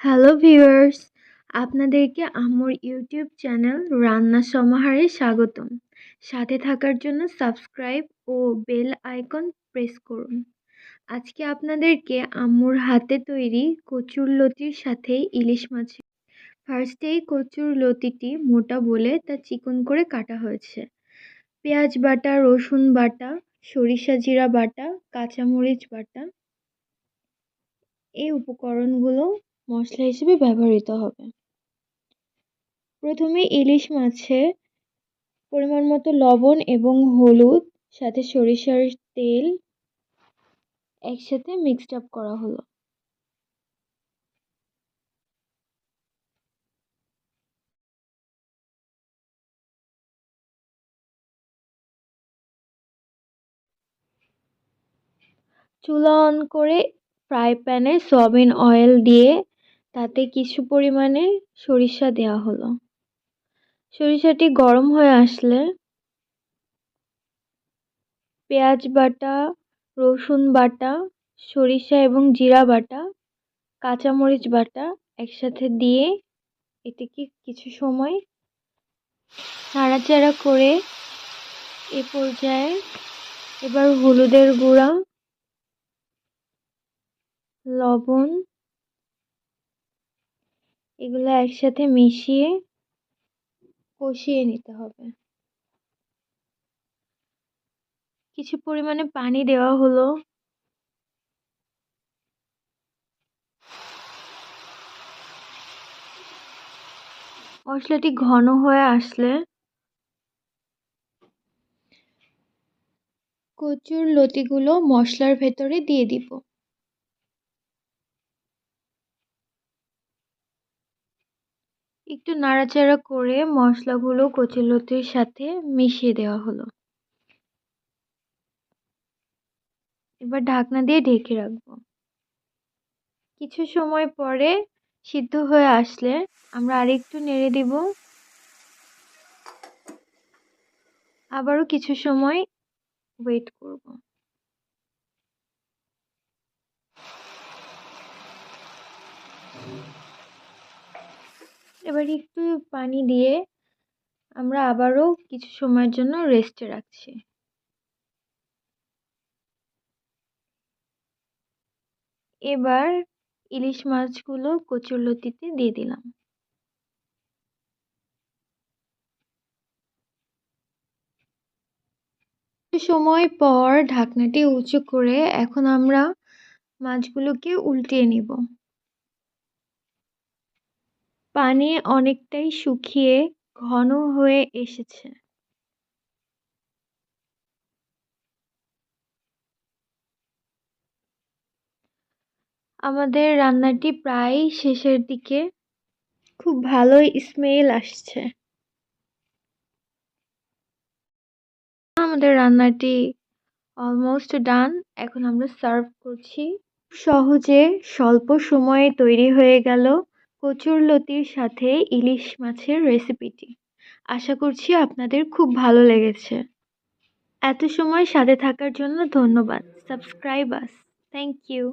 Hello viewers, আপনাদেরকে আম্মুর YouTube channel রান্না সমাহারে স্বাগতম। সাথে থাকার জন্য সাবস্ক্রাইব ও বেল আইকন প্রেস করুন। আজকে আপনাদেরকে আম্মুর হাতে তৈরি কচুরলতির সাথে ইলিশ মাছ। ফার্স্টেই কচুরলতিটি মোটা বলে তা চিকন করে কাটা হয়েছে। পেঁয়াজ বাটা, রসুন বাটা, সরিষা জিরা বাটা, কাঁচামরিচ বাটা, এই উপকরণগুলো মশলা হিসেবে ব্যবহৃত হবে। প্রথমে ইলিশ মাছে পরিমাণ মতো লবণ এবং হলুদ সাথে সরিষার তেল একসাথে মিক্সড আপ করা হলো। চুলা অন করে ফ্রাই প্যানে সয়াবিন অয়েল দিয়ে তাতে কিছু পরিমাণে সরিষা দেওয়া হলো। সরিষাটি গরম হয়ে আসলে পেঁয়াজ বাটা, রসুন বাটা, সরিষা এবং জিরা বাটা, কাঁচামরিচ বাটা একসাথে দিয়ে এটিকে কিছু সময় নাড়াচাড়া করে এ পর্যায়ে এবার হলুদের গুঁড়া, লবণ এগুলো একসাথে মিশিয়ে কষিয়ে নিতে হবে। কিছু পরিমাণে পানি দেওয়া হলো। মশলাটি ঘন হয়ে আসলে কচুর লতিগুলো মশলার ভেতরে দিয়ে দিব। একটু নাড়াচাড়া করে মশলাগুলো কচুর লতির সাথে মিশিয়ে দেওয়া হলো। এবার ঢাকনা দিয়ে ঢেকে রাখবো। কিছু সময় পরে সিদ্ধ হয়ে আসলে আমরা আরেকটু নেড়ে দিব। আবারও কিছু সময় ওয়েট করব। এবার একটু পানি দিয়ে আমরা আবারও কিছু সময়ের জন্য রেস্টে রাখছি। এবার ইলিশ মাছগুলো কচুরলতিতে দিয়ে দিলাম। কিছু সময় পর ঢাকনাটি উঁচু করে এখন আমরা মাছগুলোকে উল্টিয়ে নিব। পানি অনেকটাই শুকিয়ে ঘন হয়ে এসেছে। আমাদের রান্নাটি প্রায় শেষের দিকে। খুব ভালোই স্মেল আসছে। আমাদের রান্নাটি অলমোস্ট ডান। এখন আমরা সার্ভ করছি। সহজে স্বল্প সময়ে তৈরি হয়ে গেল কচুরলতির সাথে ইলিশ মাছের রেসিপিটি। আশা করছি আপনাদের খুব ভালো লেগেছে। এত সময় সাথে থাকার জন্য ধন্যবাদ। Subscribe us. Thank you.